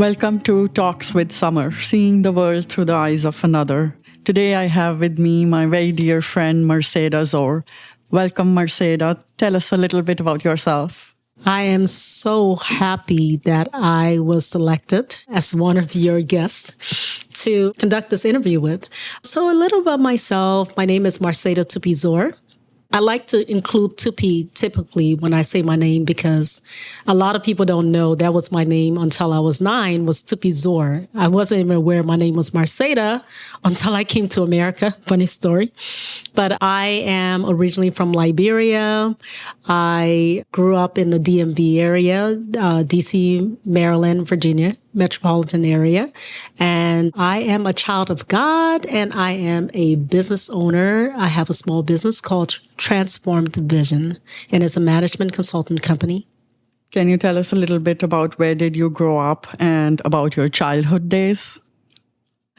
Welcome to Talks with Summer, seeing the world through the eyes of another. Today I have with me my very dear friend Marsada Zor. Welcome, Marsada. Tell us a little bit about yourself. I am so happy that I was selected as one of your guests to conduct this interview with. So a little about myself. My name is Marsada Tupee Zor. I like to include Tupee typically when I say my name because a lot of people don't know that was my name until I was 9, was Tupee Zor. I wasn't even aware my name was Marsada until I came to America. Funny story. But I am originally from Liberia. I grew up in the DMV area, DC, Maryland, Virginia metropolitan area. And I am a child of God and I am a business owner. I have a small business called Transformed Vision, and it's a management consultant company. Can you tell us a little bit about where did you grow up and about your childhood days?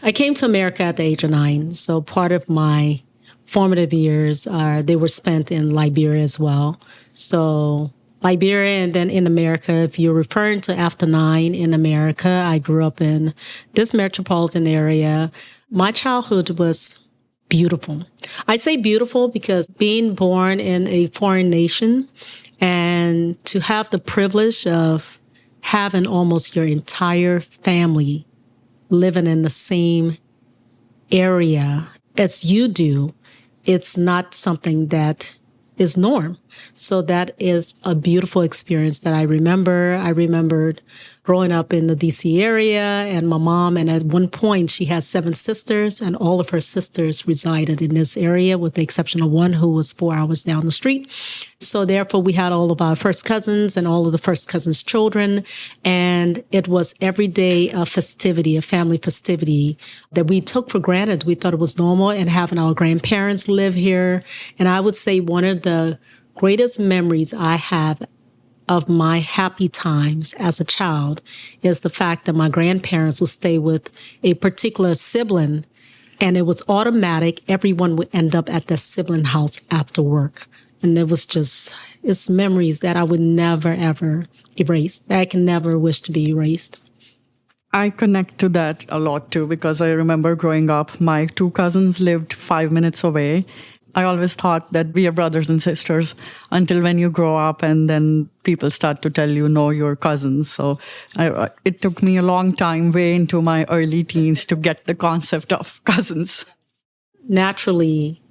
I came to America at the age of 9. So part of my formative years, they were spent in Liberia as well. So Liberia and then in America, if you're referring to after 9 in America, I grew up in this metropolitan area. My childhood was beautiful. I say beautiful because being born in a foreign nation and to have the privilege of having almost your entire family living in the same area as you do, it's not something that is norm. So that is a beautiful experience that I remember. I remembered growing up in the DC area and my mom, and at one point she had 7 sisters and all of her sisters resided in this area with the exception of one who was 4 hours down the street. So therefore we had all of our first cousins and all of the first cousins' children. And it was every day a festivity, a family festivity that we took for granted. We thought it was normal, and having our grandparents live here. And I would say one of the greatest memories I have of my happy times as a child is the fact that my grandparents would stay with a particular sibling, and it was automatic. Everyone would end up at the sibling house after work. And it was just, it's memories that I would never, ever erase, that I can never wish to be erased. I connect to that a lot too, because I remember growing up, my 2 cousins lived 5 minutes away. I always thought that we are brothers and sisters until when you grow up and then people start to tell you, no, you're cousins. So it took me a long time, way into my early teens, to get the concept of cousins. Naturally,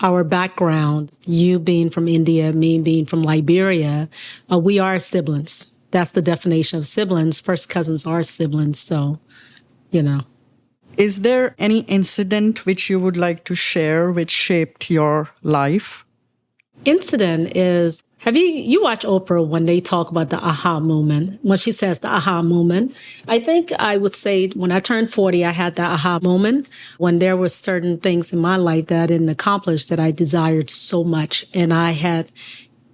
our background, you being from India, me being from Liberia, we are siblings. That's the definition of siblings. First cousins are siblings. So, you know. Is there any incident which you would like to share which shaped your life? Incident is, have you watch Oprah when they talk about the aha moment? When she says the aha moment, I think I would say when I turned 40, I had the aha moment when there were certain things in my life that I didn't accomplish that I desired so much. And I had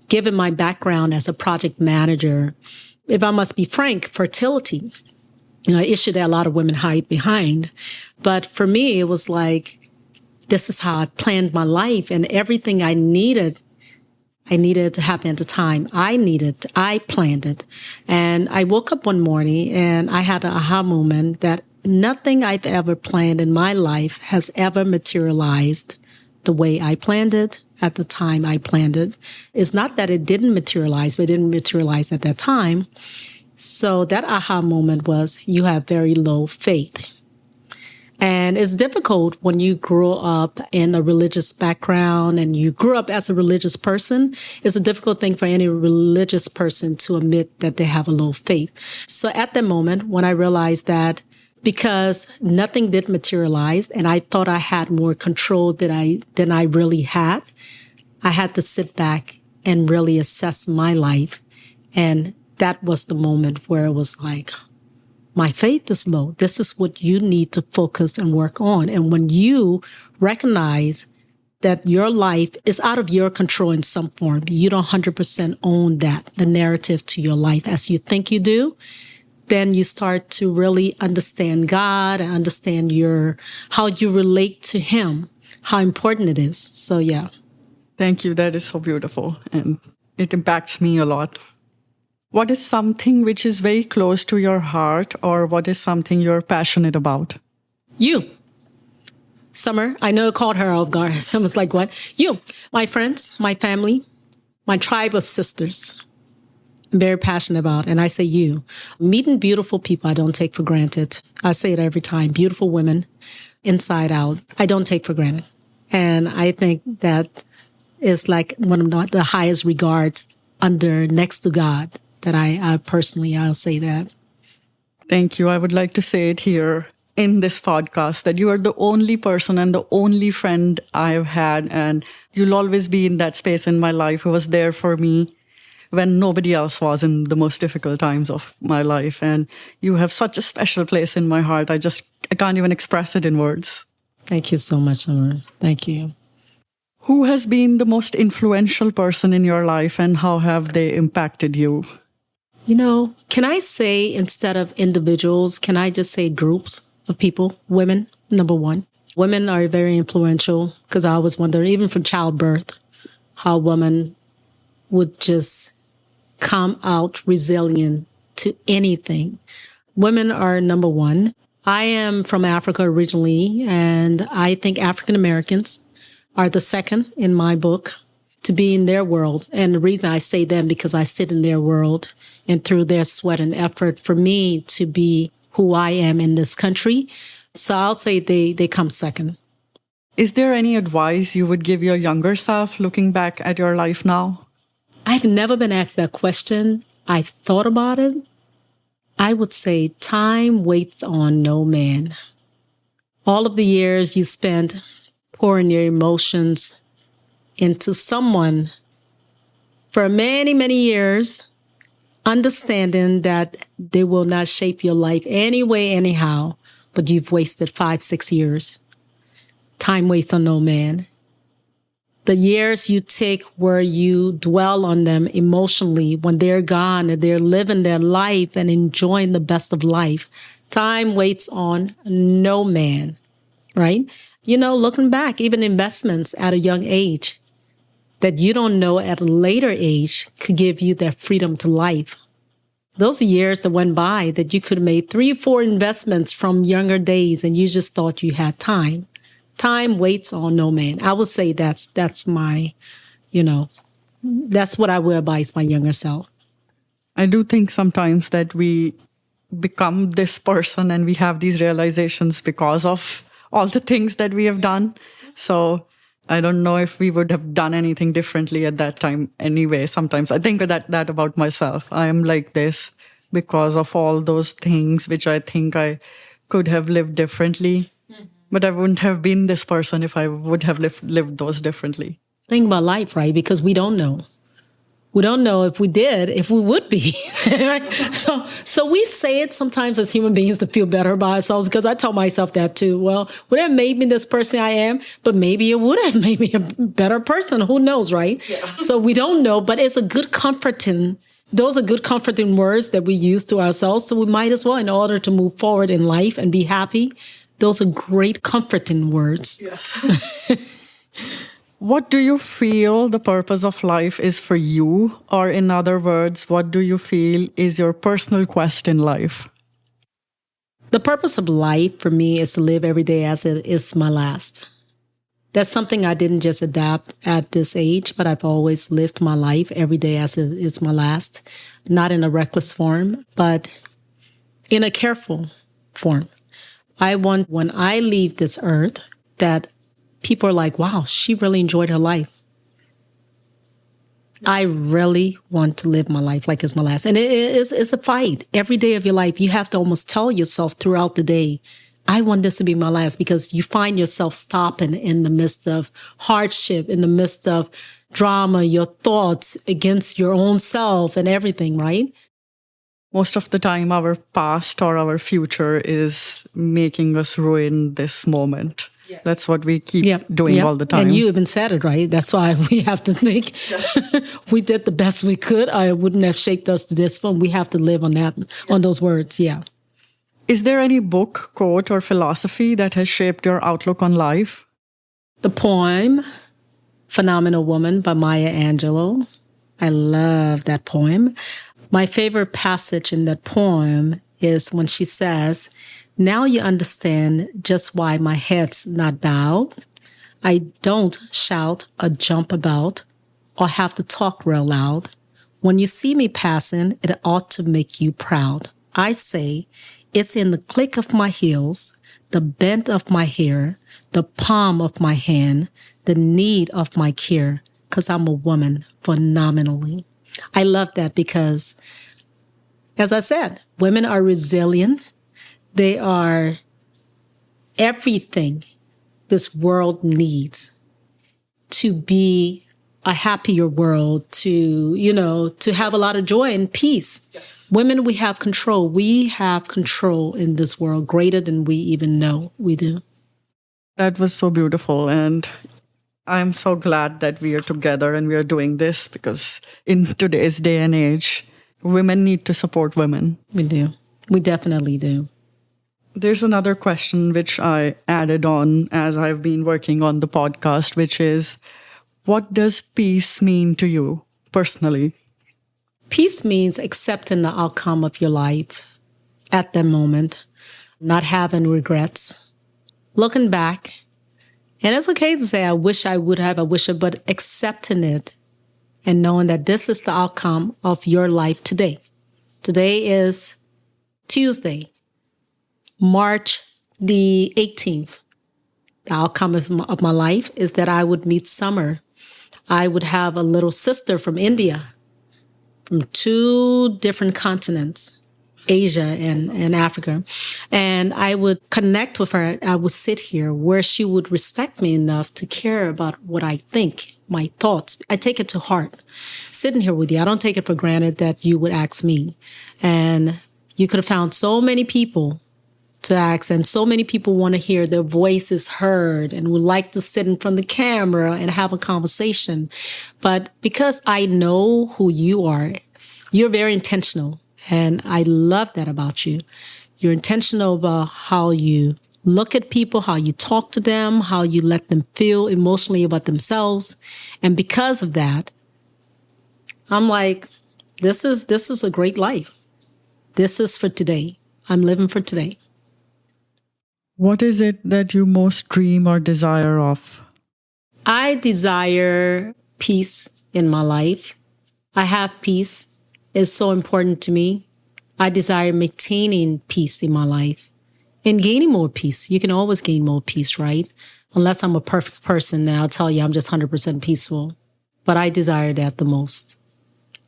given my background as a project manager, if I must be frank, fertility. An issue that a lot of women hide behind. But for me, it was like, this is how I planned my life, and everything I needed to happen at the time. I planned it. And I woke up one morning and I had an aha moment that nothing I've ever planned in my life has ever materialized the way I planned it at the time I planned it. It's not that it didn't materialize, but it didn't materialize at that time. So that aha moment was, you have very low faith. And it's difficult when you grow up in a religious background and you grew up as a religious person. It's a difficult thing for any religious person to admit that they have a low faith. So at that moment, when I realized that because nothing did materialize and I thought I had more control than I really had, I had to sit back and really assess my life. And that was the moment where it was like, my faith is low. This is what you need to focus and work on. And when you recognize that your life is out of your control in some form, you don't 100% own the narrative to your life as you think you do, then you start to really understand God and understand how you relate to Him, how important it is. So, yeah. Thank you. That is so beautiful. And it impacts me a lot. What is something which is very close to your heart, or what is something you're passionate about? You. Summer, I know I called her off guard. Summer's like, what? You, my friends, my family, my tribe of sisters. I'm very passionate about, and I say you. Meeting beautiful people I don't take for granted. I say it every time. Beautiful women, inside out, I don't take for granted. And I think that is like one of the highest regards under next to God that I personally, I'll say that. Thank you. I would like to say it here in this podcast that you are the only person and the only friend I've had, and you'll always be in that space in my life who was there for me when nobody else was in the most difficult times of my life. And you have such a special place in my heart. I can't even express it in words. Thank you so much, Summer. Thank you. Who has been the most influential person in your life, and how have they impacted you? You know, can I say, instead of individuals, can I just say groups of people? Women, number one. Women are very influential, because I always wonder, even from childbirth, how women would just come out resilient to anything. Women are number one. I am from Africa originally, and I think African Americans are the second in my book to be in their world. And the reason I say them, because I sit in their world, and through their sweat and effort for me to be who I am in this country. So I'll say they come second. Is there any advice you would give your younger self looking back at your life now? I've never been asked that question. I've thought about it. I would say time waits on no man. All of the years you spent pouring your emotions into someone for many, many years, understanding that they will not shape your life anyway, anyhow, but you've wasted 5, 6 years. Time waits on no man. The years you take where you dwell on them emotionally when they're gone and they're living their life and enjoying the best of life, time waits on no man, right? You know, looking back, even investments at a young age that you don't know at a later age could give you that freedom to life. Those are years that went by that you could have made 3 or 4 investments from younger days and you just thought you had time. Time waits on no man. I would say that's my, that's what I would advise my younger self. I do think sometimes that we become this person and we have these realizations because of all the things that we have done. So I don't know if we would have done anything differently at that time anyway. Sometimes I think that about myself. I am like this because of all those things which I think I could have lived differently. But I wouldn't have been this person if I would have lived those differently. Think about life, right? Because we don't know. We don't know if we did, if we would be. Right? So we say it sometimes as human beings to feel better about ourselves, because I tell myself that too. Well, would it have made me this person I am? But maybe it would have made me a better person. Who knows, right? Yeah. So we don't know, but it's a good comforting. Those are good comforting words that we use to ourselves. So we might as well, in order to move forward in life and be happy, those are great comforting words. Yes. What do you feel the purpose of life is for you? Or in other words, what do you feel is your personal quest in life? The purpose of life for me is to live every day as it is my last. That's something I didn't just adapt at this age, but I've always lived my life every day as it is my last. Not in a reckless form, but in a careful form. I want, when I leave this earth, that people are like, wow, she really enjoyed her life. Yes. I really want to live my life like it's my last. And it's a fight. Every day of your life, you have to almost tell yourself throughout the day, I want this to be my last, because you find yourself stopping in the midst of hardship, in the midst of drama, your thoughts against your own self and everything, right? Most of the time, our past or our future is making us ruin this moment. Yes. That's what we keep doing all the time. And you even said it, right? That's why we have to think we did the best we could. I wouldn't have shaped us to this one. We have to live on that, on those words. Yeah. Is there any book, quote, or philosophy that has shaped your outlook on life? The poem, Phenomenal Woman by Maya Angelou. I love that poem. My favorite passage in that poem is when she says, "Now you understand just why my head's not bowed. I don't shout or jump about or have to talk real loud. When you see me passing, it ought to make you proud. I say, it's in the click of my heels, the bent of my hair, the palm of my hand, the need of my care, 'cause I'm a woman phenomenally." I love that because, as I said, women are resilient. They are everything this world needs to be a happier world, to have a lot of joy and peace. Yes. Women, we have control. We have control in this world greater than we even know we do. That was so beautiful. And I'm so glad that we are together and we are doing this, because in today's day and age, women need to support women. We do. We definitely do. There's another question which I added on as I've been working on the podcast, which is, what does peace mean to you personally? Peace means accepting the outcome of your life at that moment, not having regrets, looking back. And it's okay to say, I wish I would have, but accepting it and knowing that this is the outcome of your life today. Today is Tuesday, March the 18th. The outcome of my life is that I would meet Summer. I would have a little sister from India, from 2 different continents, Asia and Africa. And I would connect with her. I would sit here where she would respect me enough to care about what I think, my thoughts. I take it to heart. Sitting here with you, I don't take it for granted that you would ask me. And you could have found so many people to ask, and so many people want to hear their voices heard and would like to sit in front of the camera and have a conversation. But because I know who you are, you're very intentional. And I love that about you. You're intentional about how you look at people, how you talk to them, how you let them feel emotionally about themselves. And because of that, I'm like, this is a great life. This is for today. I'm living for today. What is it that you most dream or desire of? I desire peace in my life. I have peace. It's so important to me. I desire maintaining peace in my life and gaining more peace. You can always gain more peace, right? Unless I'm a perfect person, then I'll tell you I'm just 100% peaceful. But I desire that the most.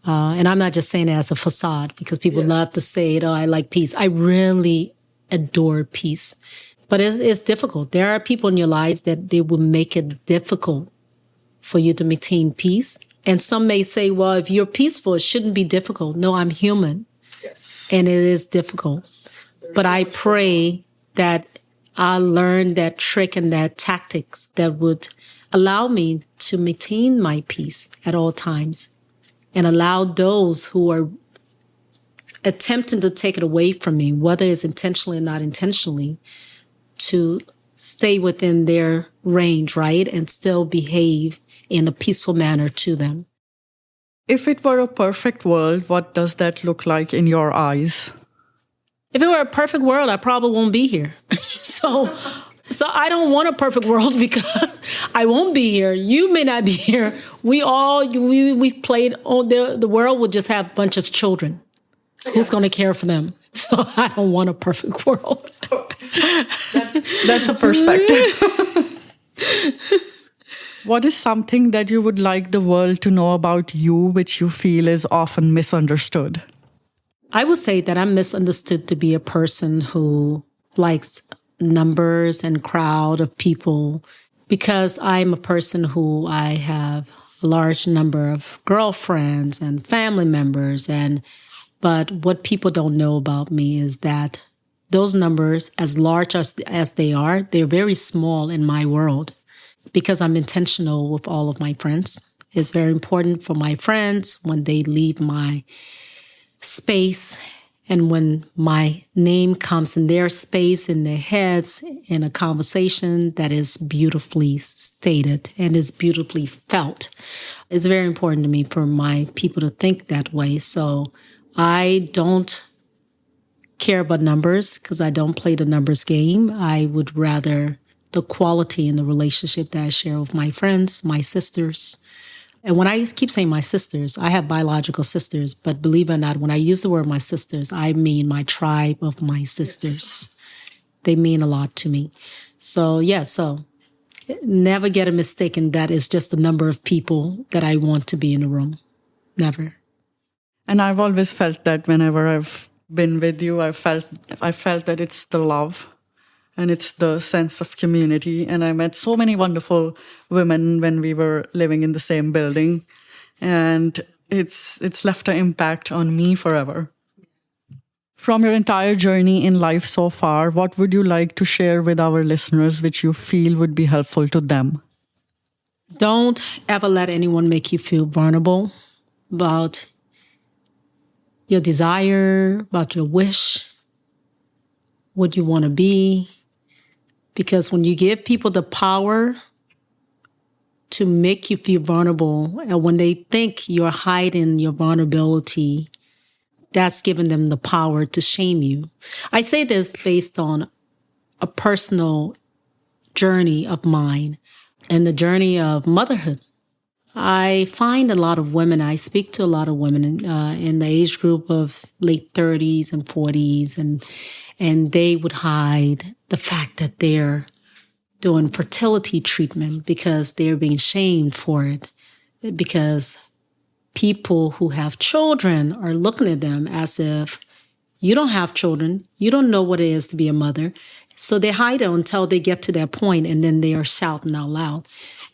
And I'm not just saying it as a facade, because people love to say it, oh, I like peace. I really adore peace. But it's difficult. There are people in your lives that they will make it difficult for you to maintain peace. And some may say, well, if you're peaceful, it shouldn't be difficult. No, I'm human. Yes. And it is difficult. But I pray that I learn that trick and that tactics that would allow me to maintain my peace at all times and allow those who are attempting to take it away from me, whether it's intentionally or not intentionally, to stay within their range, right? And still behave in a peaceful manner to them. If it were a perfect world, what does that look like in your eyes? If it were a perfect world, I probably won't be here. So I don't want a perfect world because I won't be here. You may not be here. We've played, the world would just have a bunch of children. Yes. Who's going to care for them? So I don't want a perfect world. That's a perspective. What is something that you would like the world to know about you, which you feel is often misunderstood? I would say that I'm misunderstood to be a person who likes numbers and crowd of people, because I'm a person who I have a large number of girlfriends and family members. But what people don't know about me is that those numbers, as large as they are, they're very small in my world, because I'm intentional with all of my friends. It's very important for my friends when they leave my space and when my name comes in their space, in their heads, in a conversation that is beautifully stated and is beautifully felt. It's very important to me for my people to think that way. So I don't care about numbers because I don't play the numbers game. I would rather the quality in the relationship that I share with my friends, my sisters. And when I keep saying my sisters, I have biological sisters, but believe it or not, when I use the word my sisters, I mean my tribe of my sisters. They mean a lot to me. So never get it mistaken that it's just the number of people that I want to be in a room. Never. And I've always felt that whenever I've been with you, I felt that it's the love and it's the sense of community. And I met so many wonderful women when we were living in the same building. And it's left an impact on me forever. From your entire journey in life so far, what would you like to share with our listeners which you feel would be helpful to them? Don't ever let anyone make you feel vulnerable about your desire, about your wish, what you want to be. Because when you give people the power to make you feel vulnerable, and when they think you're hiding your vulnerability, that's giving them the power to shame you. I say this based on a personal journey of mine and the journey of motherhood. I find a lot of women, I speak to a lot of women in the age group of late 30s and 40s, and they would hide the fact that they're doing fertility treatment because they're being shamed for it, because people who have children are looking at them as if you don't have children, you don't know what it is to be a mother. So they hide it until they get to that point, and then they are shouting out loud.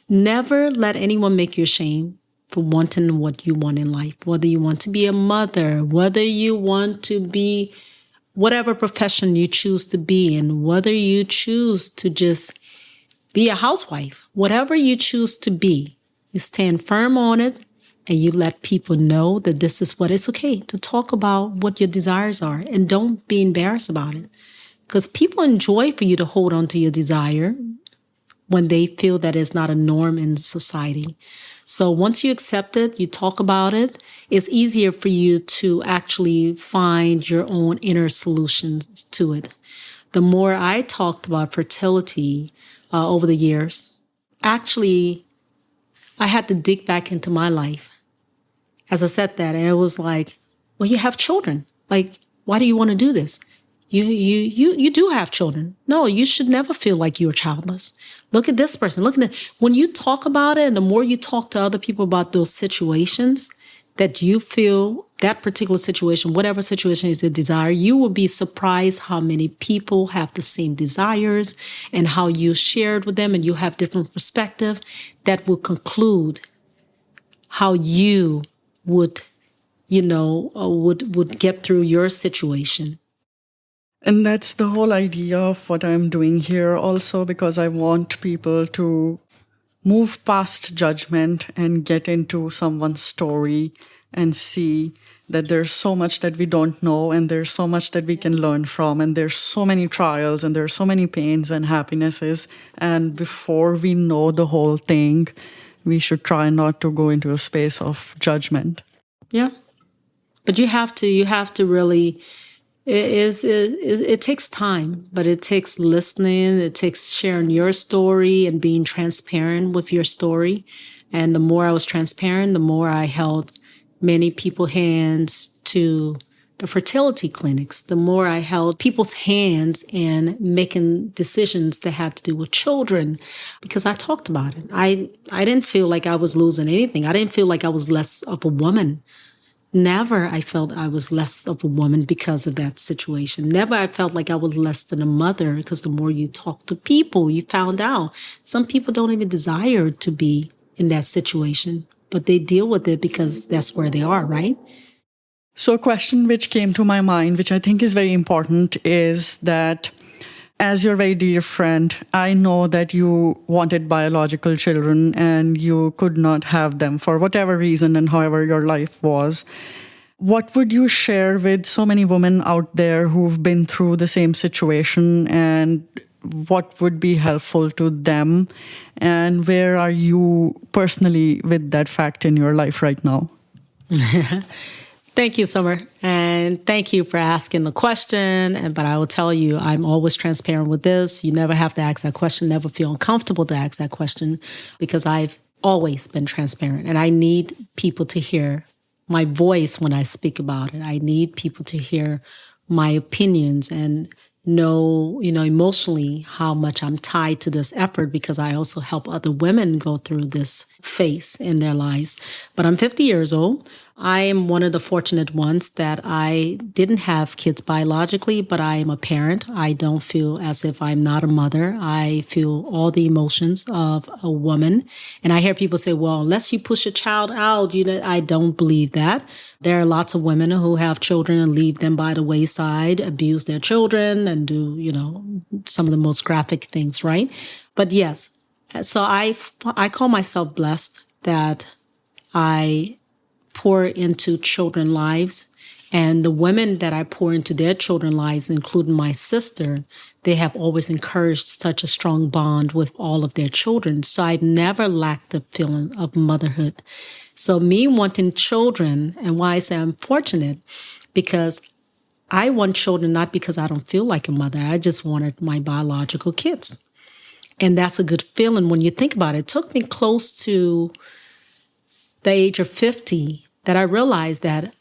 Never let anyone make you ashamed for wanting what you want in life, whether you want to be a mother, whether you want to be whatever profession you choose to be in, whether you choose to just be a housewife, whatever you choose to be, you stand firm on it and you let people know that this is what it's okay to talk about what your desires are, and don't be embarrassed about it. Because people enjoy for you to hold on to your desire when they feel that it's not a norm in society. So once you accept it, you talk about it, it's easier for you to actually find your own inner solutions to it. The more I talked about fertility over the years, actually, I had to dig back into my life. As I said that, and it was like, well, you have children. Like, why do you want to do this? You do have children. No, you should never feel like you're childless. Look at this person. Look at that. When you talk about it, and the more you talk to other people about those situations that you feel that particular situation, whatever situation is a desire, you will be surprised how many people have the same desires and how you shared with them and you have different perspective that will conclude how you would get through your situation. And that's the whole idea of what I'm doing here also, because I want people to move past judgment and get into someone's story and see that there's so much that we don't know and there's so much that we can learn from, and there's so many trials and there's so many pains and happinesses. And before we know the whole thing, we should try not to go into a space of judgment. Yeah. But you have to really, it takes time, but it takes listening. It takes sharing your story and being transparent with your story. And the more I was transparent, the more I held many people's hands to the fertility clinics, the more I held people's hands in making decisions that had to do with children, because I talked about it. I didn't feel like I was losing anything. I didn't feel like I was less of a woman. Never I felt I was less of a woman because of that situation. Never I felt like I was less than a mother, because the more you talk to people, you found out some people don't even desire to be in that situation, but they deal with it because that's where they are, right? So a question which came to my mind, which I think is very important, is that as your very dear friend, I know that you wanted biological children and you could not have them for whatever reason and however your life was. What would you share with so many women out there who've been through the same situation, and what would be helpful to them? And where are you personally with that fact in your life right now? Thank you, Summer. And thank you for asking the question. But I will tell you, I'm always transparent with this. You never have to ask that question, never feel uncomfortable to ask that question, because I've always been transparent. And I need people to hear my voice when I speak about it. I need people to hear my opinions and know, emotionally how much I'm tied to this effort, because I also help other women go through this phase in their lives. But I'm 50 years old. I am one of the fortunate ones that I didn't have kids biologically, but I am a parent. I don't feel as if I'm not a mother. I feel all the emotions of a woman. And I hear people say, well, unless you push a child out, I don't believe that. There are lots of women who have children and leave them by the wayside, abuse their children, and do, some of the most graphic things, right? But yes, so I call myself blessed that I pour into children's lives. And the women that I pour into their children's lives, including my sister, they have always encouraged such a strong bond with all of their children. So I've never lacked the feeling of motherhood. So me wanting children, and why I say I'm fortunate, because I want children not because I don't feel like a mother. I just wanted my biological kids. And that's a good feeling when you think about it. It took me close to the age of 50 that I realized that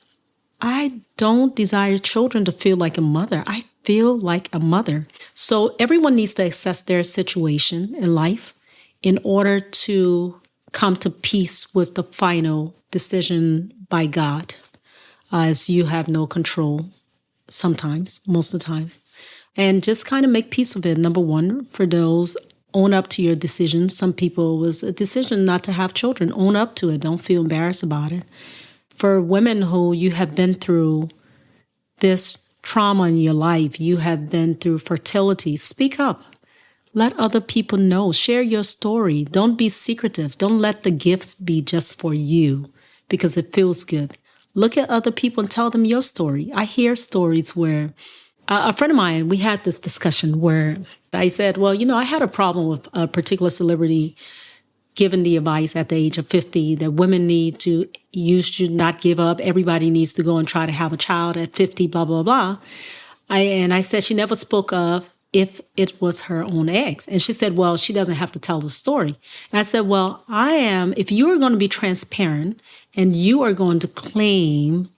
I don't desire children to feel like a mother. I feel like a mother. So everyone needs to assess their situation in life in order to come to peace with the final decision by God, as you have no control sometimes, most of the time. And just kind of make peace with it. Number one, for those, own up to your decision. Some people, it was a decision not to have children. Own up to it. Don't feel embarrassed about it. For women who you have been through this trauma in your life, you have been through fertility, speak up. Let other people know. Share your story. Don't be secretive. Don't let the gift be just for you because it feels good. Look at other people and tell them your story. I hear stories where a friend of mine, we had this discussion where I said, well, I had a problem with a particular celebrity given the advice at the age of 50 that women you should not give up. Everybody needs to go and try to have a child at 50, blah, blah, blah. And I said she never spoke of if it was her own eggs. And she said, well, she doesn't have to tell the story. And I said, well, if you are going to be transparent and you are going to claim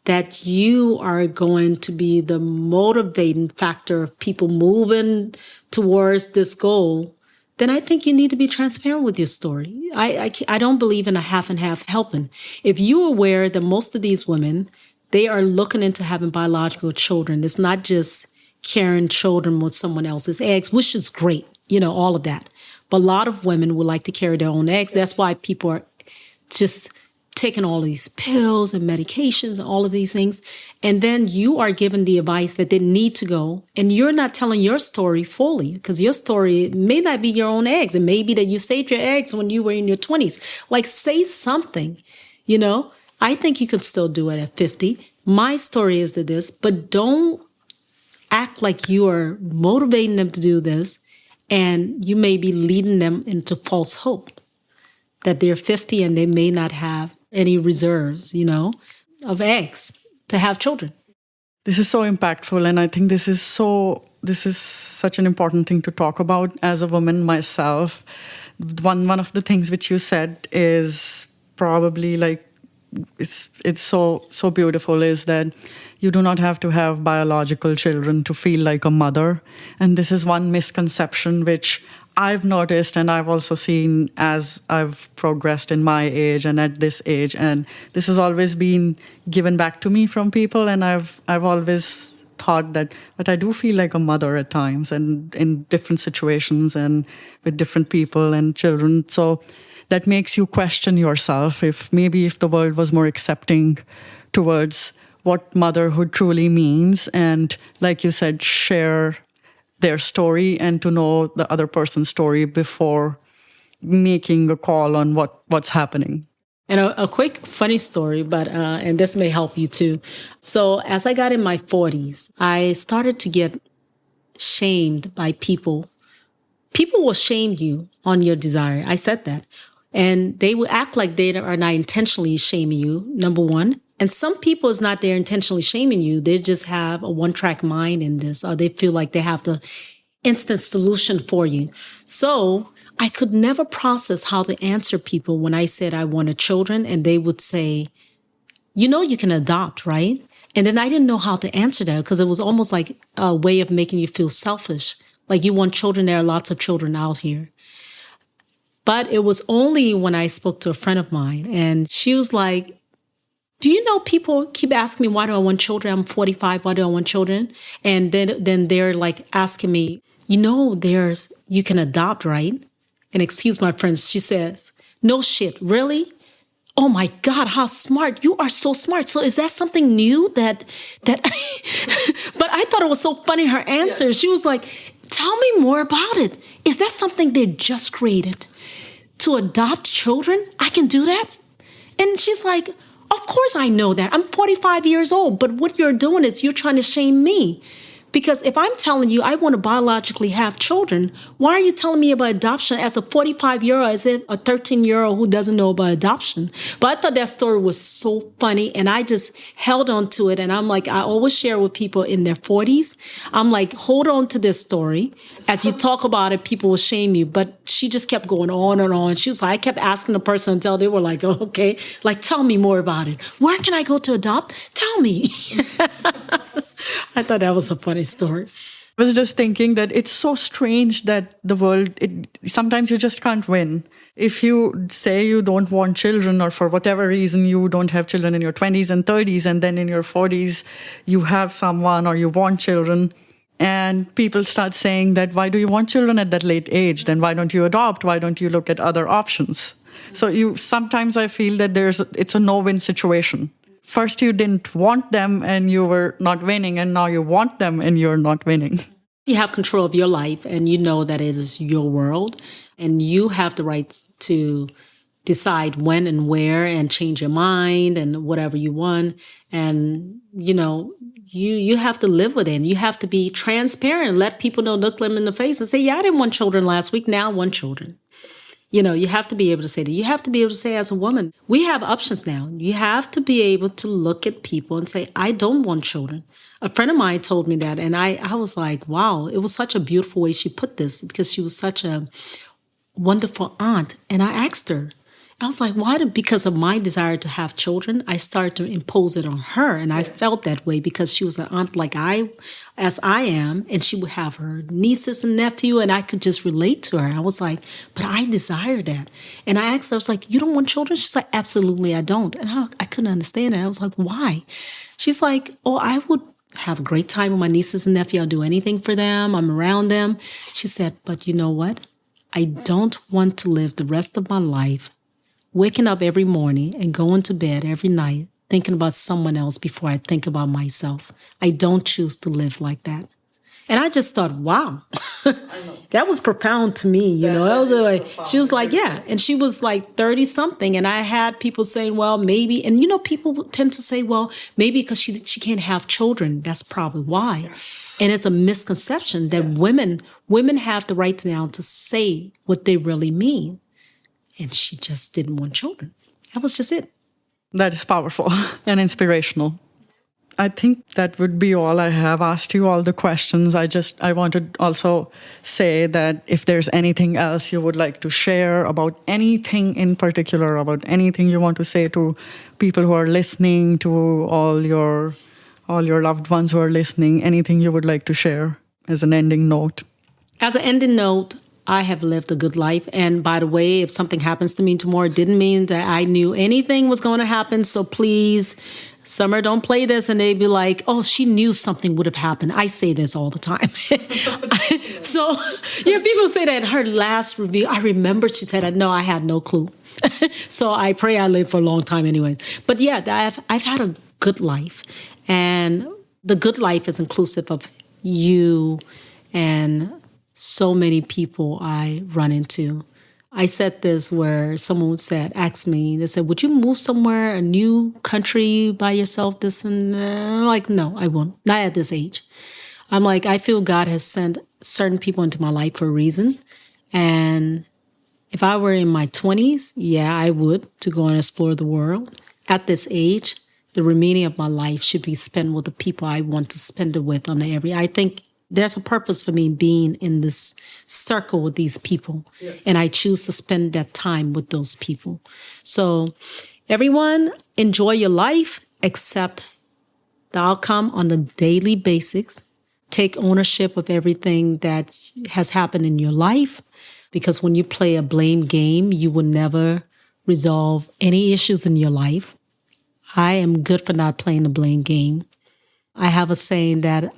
that you are going to be the motivating factor of people moving towards this goal, then I think you need to be transparent with your story. I don't believe in a half and half helping. If you're aware that most of these women, they are looking into having biological children, it's not just carrying children with someone else's eggs, which is great, all of that. But a lot of women would like to carry their own eggs. That's why people are just taking all these pills and medications and all of these things. And then you are given the advice that they need to go. And you're not telling your story fully because your story may not be your own eggs. It may be that you saved your eggs when you were in your 20s. Like, say something, I think you could still do it at 50. My story is this, but don't act like you are motivating them to do this. And you may be leading them into false hope that they're 50 and they may not have any reserves, of eggs to have children. This is so impactful. And I think this is such an important thing to talk about as a woman myself. One of the things which you said is probably like, it's so beautiful, is that you do not have to have biological children to feel like a mother. And this is one misconception which I've noticed, and I've also seen as I've progressed in my age and at this age, and this has always been given back to me from people, and I've always thought that, but I do feel like a mother at times, and in different situations and with different people and children. So that makes you question yourself if the world was more accepting towards what motherhood truly means, and like you said, share their story and to know the other person's story before making a call on what's happening. And a quick funny story, but and this may help you too. So as I got in my 40s, I started to get shamed by people. People will shame you on your desire. I said that. And they will act like they are not intentionally shaming you, number one. And some people, it's not they're intentionally shaming you. They just have a one-track mind in this, or they feel like they have the instant solution for you. So I could never process how to answer people when I said I wanted children, and they would say, you can adopt, right? And then I didn't know how to answer that because it was almost like a way of making you feel selfish. Like you want children, there are lots of children out here. But it was only when I spoke to a friend of mine, and she was like, do you know people keep asking me, why do I want children? I'm 45. Why do I want children? And then they're like asking me, you can adopt, right? And excuse my friends, she says, no shit, really? Oh my God, how smart. You are so smart. So is that something new that but I thought it was so funny, her answer. Yes. She was like, tell me more about it. Is that something they just created? To adopt children? I can do that? And she's like, of course I know that. I'm 45 years old, but what you're doing is you're trying to shame me. Because if I'm telling you I want to biologically have children, why are you telling me about adoption as a 45-year-old, as if a 13-year-old who doesn't know about adoption? But I thought that story was so funny, and I just held on to it. And I'm like, I always share with people in their 40s. I'm like, hold on to this story. As you talk about it, people will shame you. But she just kept going on and on. She was like, I kept asking the person until they were like, oh, okay, like, tell me more about it. Where can I go to adopt? Tell me. I thought that was a funny story. I was just thinking that it's so strange that the world, sometimes you just can't win. If you say you don't want children, or for whatever reason you don't have children in your 20s and 30s, and then in your 40s you have someone or you want children, and people start saying that, why do you want children at that late age? Then why don't you adopt? Why don't you look at other options? So sometimes I feel that it's a no-win situation. First, you didn't want them and you were not winning, and now you want them and you're not winning. You have control of your life, and you know that it is your world, and you have the right to decide when and where and change your mind and whatever you want. And, you have to live with it, and you have to be transparent, let people know, look them in the face and say, yeah, I didn't want children last week. Now I want children. You have to be able to say that. You have to be able to say, as a woman, we have options now. You have to be able to look at people and say, I don't want children. A friend of mine told me that, and I was like, wow, it was such a beautiful way she put this, because she was such a wonderful aunt. And I asked her, I was like, why? Because of my desire to have children, I started to impose it on her. And I felt that way because she was an aunt like as I am, and she would have her nieces and nephew, and I could just relate to her. I was like, but I desire that. And I asked her, I was like, you don't want children? She's like, absolutely, I don't. And I couldn't understand it. I was like, why? She's like, oh, I would have a great time with my nieces and nephew. I'll do anything for them. I'm around them. She said, but you know what? I don't want to live the rest of my life waking up every morning and going to bed every night thinking about someone else before I think about myself. I don't choose to live like that. And I just thought, wow, that was profound to me. That was like, she was like, yeah. And she was like 30 something. And I had people saying, well, maybe. And, people tend to say, well, maybe because she can't have children. That's probably why. Yes. And it's a misconception that women have the right now to say what they really mean. And she just didn't want children. That was just it. That is powerful and inspirational. I think that would be all. I have asked you all the questions. I want to also say that if there's anything else you would like to share about anything in particular, about anything you want to say to people who are listening, to all your loved ones who are listening, anything you would like to share as an ending note. As an ending note, I have lived a good life. And by the way, if something happens to me tomorrow, it didn't mean that I knew anything was going to happen. So please, Summer, don't play this and they'd be like, oh, she knew something would have happened. I say this all the time. So, people say that in her last review, I remember she said, no, I had no clue. So I pray I live for a long time anyway. But yeah, I've had a good life. And the good life is inclusive of you and so many people I run into. I said this where someone asked me, they said, would you move somewhere, a new country by yourself, this and I'm like, no, I won't, not at this age. I'm like, I feel God has sent certain people into my life for a reason. And if I were in my 20s, yeah, I would, to go and explore the world. At this age, the remaining of my life should be spent with the people I want to spend it with I think there's a purpose for me being in this circle with these people. Yes. And I choose to spend that time with those people. So everyone, enjoy your life, accept the outcome on a daily basis. Take ownership of everything that has happened in your life, because when you play a blame game, you will never resolve any issues in your life. I am good for not playing the blame game. I have a saying that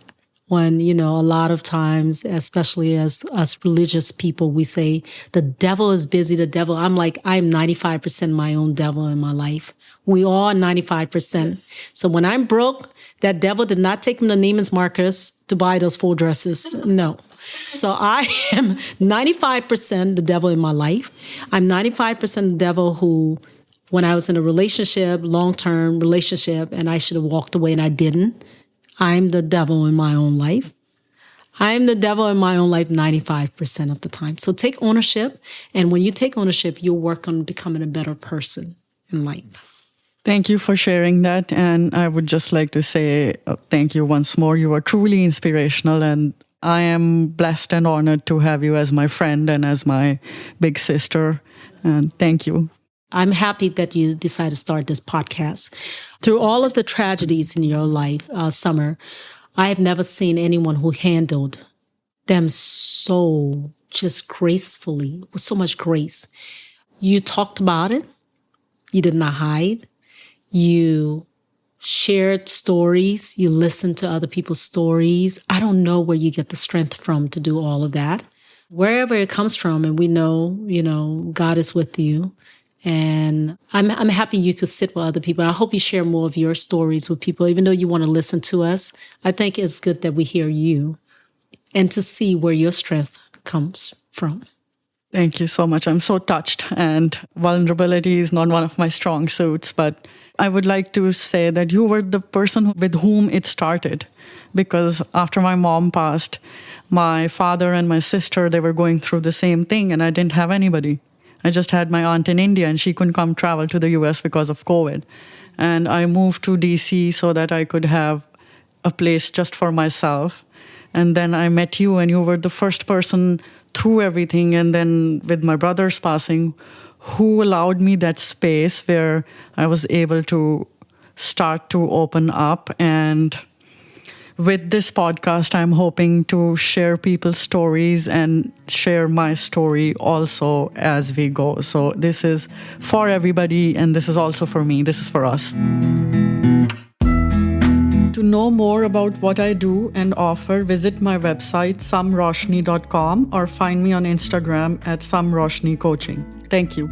when, a lot of times, especially as us religious people, we say, the devil is busy, the devil. I'm like, I'm 95% my own devil in my life. We all are 95%. Yes. So when I'm broke, that devil did not take me to Neiman's Marcus to buy those full dresses. No. So I am 95% the devil in my life. I'm 95% the devil who, when I was in a relationship, long-term relationship, and I should have walked away and I didn't, I'm the devil in my own life. I'm the devil in my own life 95% of the time. So take ownership. And when you take ownership, you'll work on becoming a better person in life. Thank you for sharing that. And I would just like to say thank you once more. You are truly inspirational. And I am blessed and honored to have you as my friend and as my big sister. And thank you. I'm happy that you decided to start this podcast. Through all of the tragedies in your life, Summer, I have never seen anyone who handled them so just gracefully, with so much grace. You talked about it. You did not hide. You shared stories. You listened to other people's stories. I don't know where you get the strength from to do all of that. Wherever it comes from, and we know, God is with you. And I'm happy you could sit with other people. I hope you share more of your stories with people, even though you want to listen to us. I think it's good that we hear you and to see where your strength comes from. Thank you so much. I'm so touched. And vulnerability is not one of my strong suits, but I would like to say that you were the person with whom it started. Because after my mom passed, my father and my sister, they were going through the same thing, and I didn't have anybody. I just had my aunt in India, and she couldn't come travel to the US because of COVID. And I moved to DC so that I could have a place just for myself. And then I met you, and you were the first person through everything. And then with my brother's passing, who allowed me that space where I was able to start to open up. And with this podcast, I'm hoping to share people's stories and share my story also as we go. So this is for everybody, and this is also for me. This is for us. To know more about what I do and offer, visit my website, samroshni.com, or find me on Instagram at samroshni coaching. Thank you.